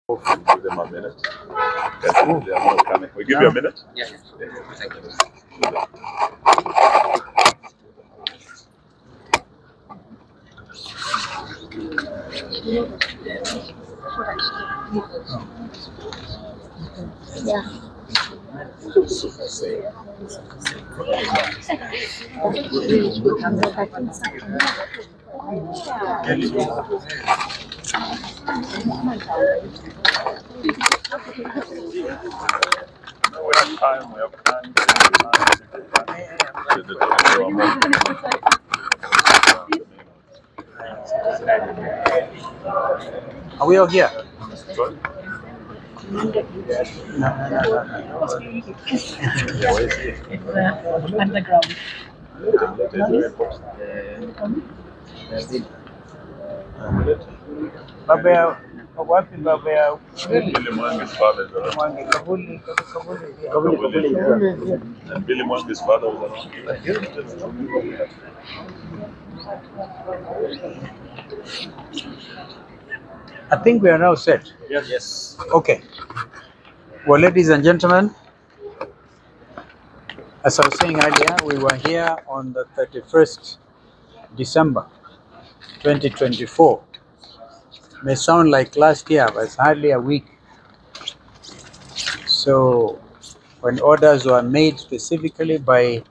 Give them a minute. They are not coming. We give you a minute? Yeah. Thank you. Yeah. No, we have time. We have time. Are we all here? Sorry? Underground. Baba, wapi baba ya Milimani's father is around. Mwangi Kabuli? And Milimani's father is around. I think we are now set. Yes. Okay. Well, ladies and gentlemen, as I was saying earlier, we were here on the 31st December 2024. May sound like last year, but it's hardly a week. So, when orders were made specifically by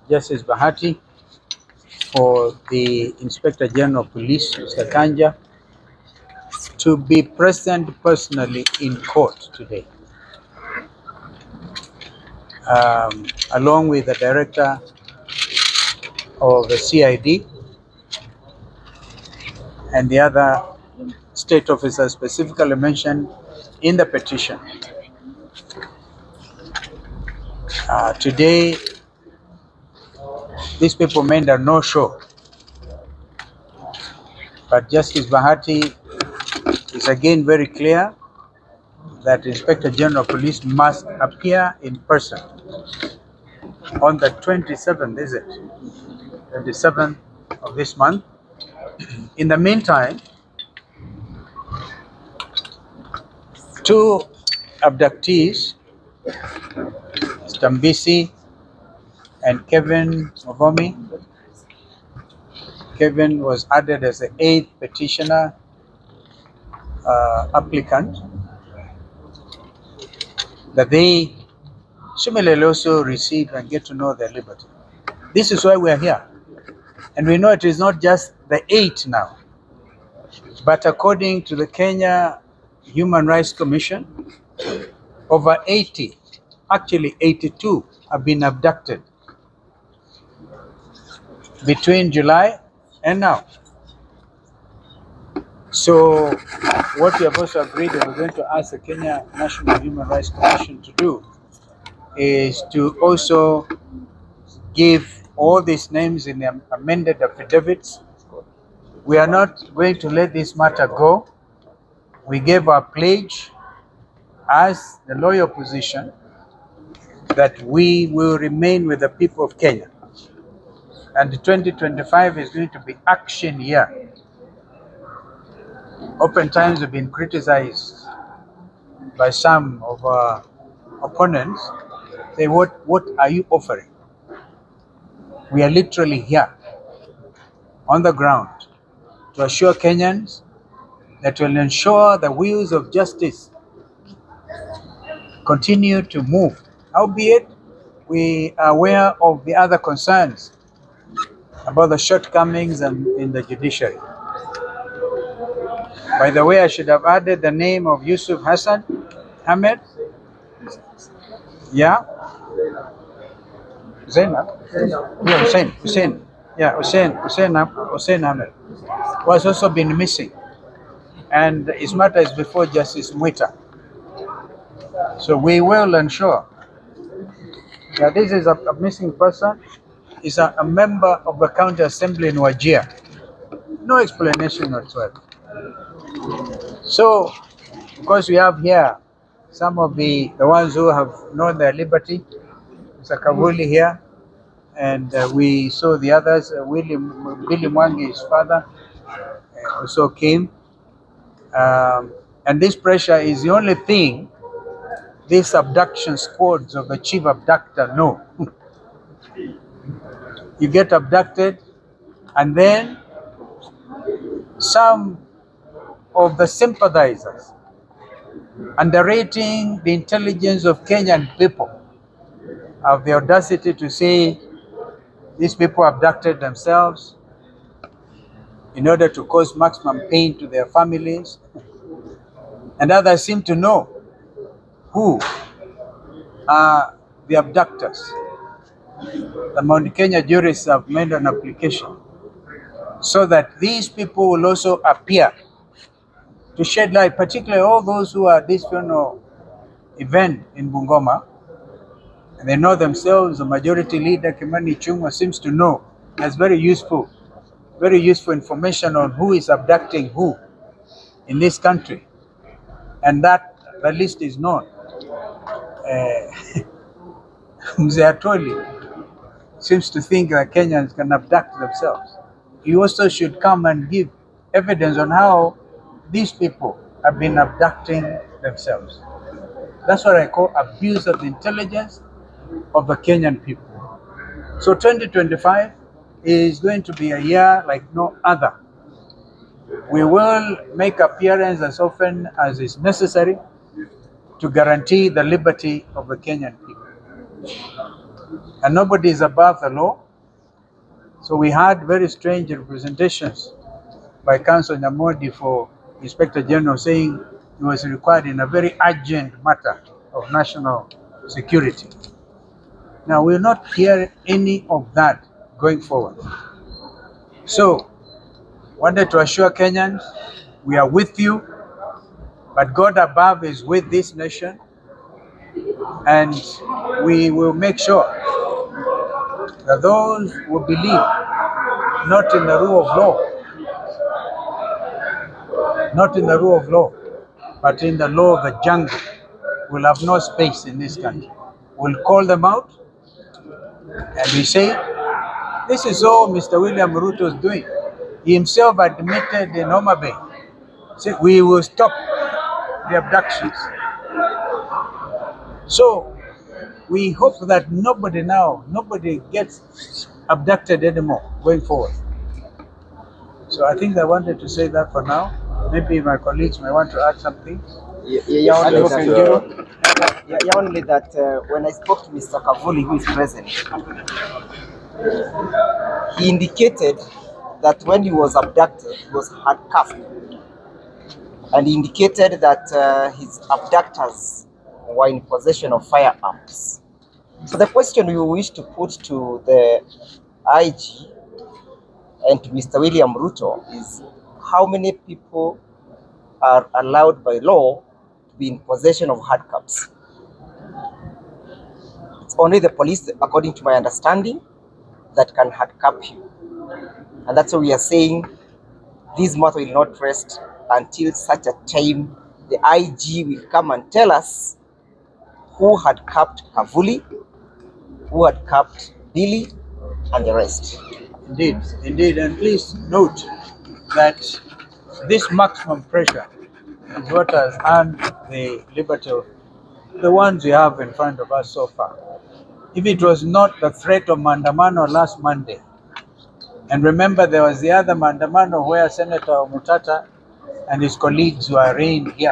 Justice Bahati for the Inspector General of Police, Mr. Kanja, to be present personally in court today, along with the Director of the CID and the other state officers specifically mentioned in the petition. Today, these people made a no-show, but Justice Bahati is again very clear that Inspector General of Police must appear in person on the 27th, is it? 27th of this month. In the meantime, two abductees, Hon.Mbithe and Kevin Mogomi. Kevin was added as the 8th petitioner applicant, that they similarly also receive and get to know their liberty. This is why we are here. And we know it is not just the 8 now, but according to the Kenya Human Rights Commission, over 80, actually 82, have been abducted between July and now. So what we have also agreed that we're going to ask the Kenya National Human Rights Commission to do is to also give all these names in the amended affidavits. We are not going to let this matter go. We gave our pledge as the loyal position that we will remain with the people of Kenya. And 2025 is going to be action year. Oftentimes we've been criticized by some of our opponents. Say, what are you offering? We are literally here on the ground to assure Kenyans that will ensure the wheels of justice continue to move. Albeit, we are aware of the other concerns about the shortcomings in the judiciary. By the way, I should have added the name of Yusuf Hassan Ahmed. Yeah? Zainab? Yeah, Hussein. Yeah, Hussein Ahmed was also been missing. And his matter is before Justice Mwita. So we will ensure that this is a missing person, is a member of the county assembly in Wajir. No explanation whatsoever. So, because we have here some of the ones who have known their liberty, Mr. Kavuli here, and we saw the others, Billy Mwangi's father also came. And this pressure is the only thing these abduction squads of the chief abductor know. You get abducted, and then some of the sympathizers, underrating the intelligence of Kenyan people, have the audacity to say these people abducted themselves in order to cause maximum pain to their families. And others seem to know who are the abductors. The Mount Kenya jurists have made an application so that these people will also appear to shed light, particularly all those who are at this funeral event in Bungoma. And they know themselves, the majority leader, Kimani Ichung'wah, seems to know. That's very useful information on who is abducting who in this country. And that the list is known. Mzee Atoli seems to think that Kenyans can abduct themselves. He also should come and give evidence on how these people have been abducting themselves. That's what I call abuse of the intelligence of the Kenyan people. So 2025 is going to be a year like no other. We will make appearance as often as is necessary to guarantee the liberty of the Kenyan people. And nobody is above the law. So we had very strange representations by Counsel Nyamodi for Inspector General saying he was required in a very urgent matter of national security. Now, we will not hear any of that going forward. So, wanted to assure Kenyans, we are with you, but God above is with this nation, and we will make sure that those who believe not in the rule of law, but in the law of the jungle, will have no space in this country. We'll call them out, and we say, this is all Mr. William Ruto is doing. He himself admitted in Homa Bay, said we will stop the abductions. So we hope that nobody gets abducted anymore going forward. So I think I wanted to say that for now. Maybe my colleagues may want to add something. Only that when I spoke to Mr. Kavuli, who is present, he indicated that when he was abducted, he was handcuffed. And he indicated that his abductors were in possession of firearms. So the question we wish to put to the IG and to Mr. William Ruto is, how many people are allowed by law to be in possession of handcuffs? It's only the police, according to my understanding, that can handcuff you. And that's why we are saying this matter will not rest until such a time the IG will come and tell us who had cuffed Kavuli, who had cuffed Billy, and the rest. Indeed, and please note that this maximum pressure is what has earned the liberty of the ones we have in front of us so far. If it was not the threat of Maandamano last Monday, and remember there was the other Maandamano where Senator Mutata and his colleagues were arraigned here.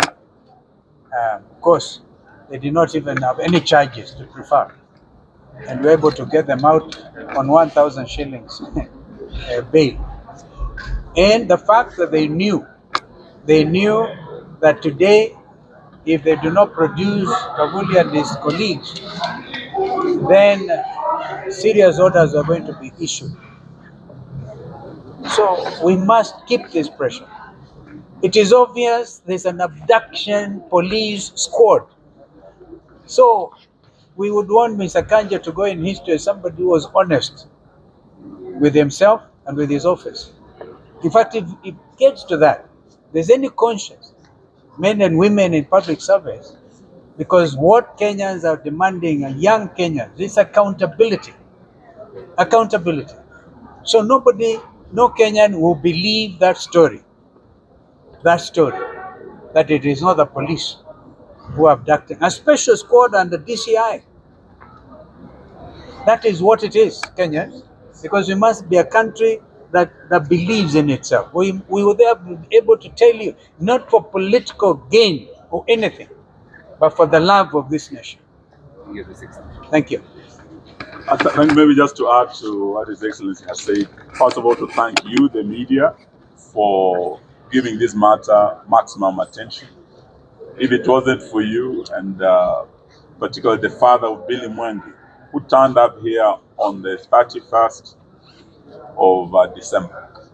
Of course, they did not even have any charges to prefer, and were able to get them out on 1,000 shillings bail. And the fact that they knew that today, if they do not produce Kavuli and his colleagues, then serious orders are going to be issued. So we must keep this pressure. It is obvious there's an abduction police squad. So we would want Mr. Kanja to go in history as somebody who was honest with himself and with his office. In fact, if it gets to that, there's any conscience, men and women in public service, because what Kenyans are demanding, and young Kenyans, is accountability. Accountability. So no Kenyan will believe that story. that it is not the police who are abducting. A special squad and the DCI. That is what it is, Kenya, because we must be a country that believes in itself. We will be able to tell you, not for political gain or anything, but for the love of this nation. Thank you. I think maybe just to add to what His Excellency has said, first of all, to thank you, the media, for giving this matter maximum attention. If it wasn't for you, and particularly the father of Milimani, who turned up here on the 31st of December,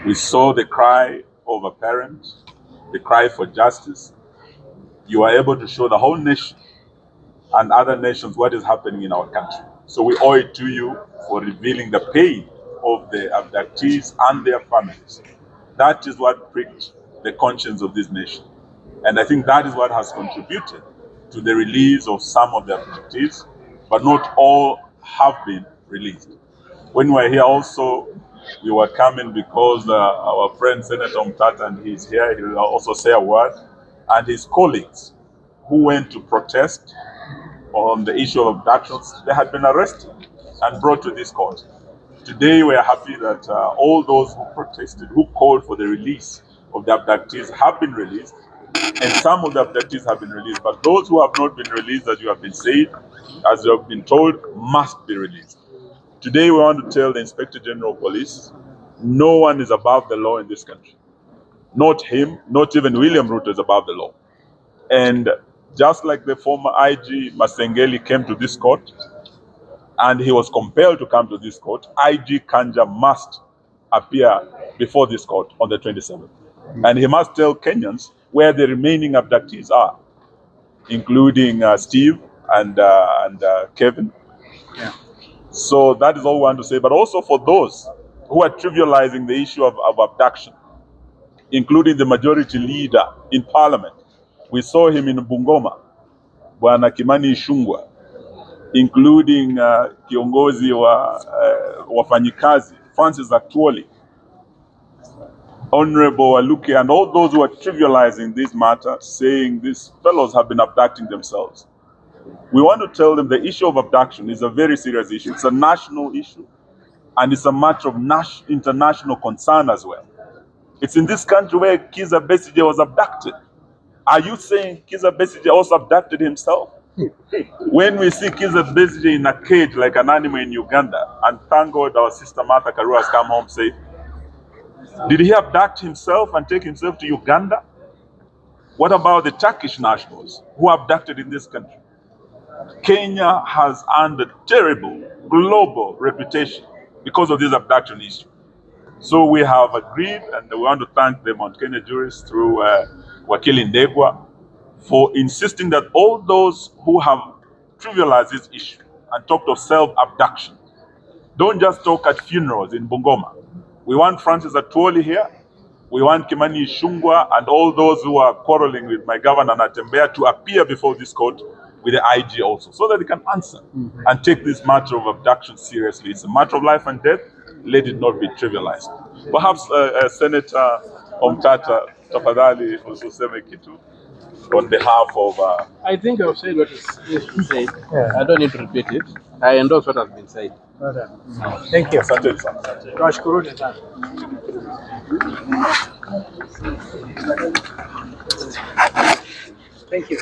we saw the cry of a parent, the cry for justice. You are able to show the whole nation and other nations what is happening in our country. So we owe it to you for revealing the pain of the abductees and their families. That is what pricked the conscience of this nation. And I think that is what has contributed to the release of some of the abductees, but not all have been released. When we were here also, we were coming because our friend Senator Mbithe, and he's here, he will also say a word, and his colleagues who went to protest on the issue of abductions, they had been arrested and brought to this court. Today we are happy that all those who protested, who called for the release of the abductees have been released, and some of the abductees have been released, but those who have not been released, as you have been said, as you have been told, must be released. Today we want to tell the Inspector General of Police, no one is above the law in this country. Not him, not even William Ruto is above the law. And just like the former IG Masengeli came to this court, and he was compelled to come to this court, IG Kanja must appear before this court on the 27th. And he must tell Kenyans where the remaining abductees are, including Steve and Kevin. Yeah. So that is all we want to say. But also for those who are trivializing the issue of abduction, including the majority leader in parliament. We saw him in Bungoma, Bwana Kimani Ichung'wah, including kiongozi wa wafanyikazi, Francis Atwoli, Honorable Waluke, and all those who are trivializing this matter, saying these fellows have been abducting themselves. We want to tell them the issue of abduction is a very serious issue. It's a national issue, and it's a matter of international concern as well. It's in this country where Kizza Besigye was abducted. Are you saying Kizza Besigye also abducted himself? When we see Kizza Besigye in a cage like an animal in Uganda, and thank God our sister Martha Karua has come home safe, did he abduct himself and take himself to Uganda? What about the Turkish nationals who are abducted in this country? Kenya has earned a terrible global reputation because of this abduction issue. So we have agreed, and we want to thank the Mount Kenya jurists through Wakili Ndegwa for insisting that all those who have trivialized this issue and talked of self-abduction don't just talk at funerals in Bungoma. We want Francis Atwoli here. We want Kimani Ichung'wah and all those who are quarreling with my governor Natembeya to appear before this court with the IG also, so that they can answer and take this matter of abduction seriously. It's a matter of life and death. Let it not be trivialized. Perhaps Senator Mbithe tafadhali useme kitu on behalf of... I think I've said what is said. Yeah. I don't need to repeat it. I endorse what has been said. Thank you. Asante sana. Tunashukuruni sana. Thank you.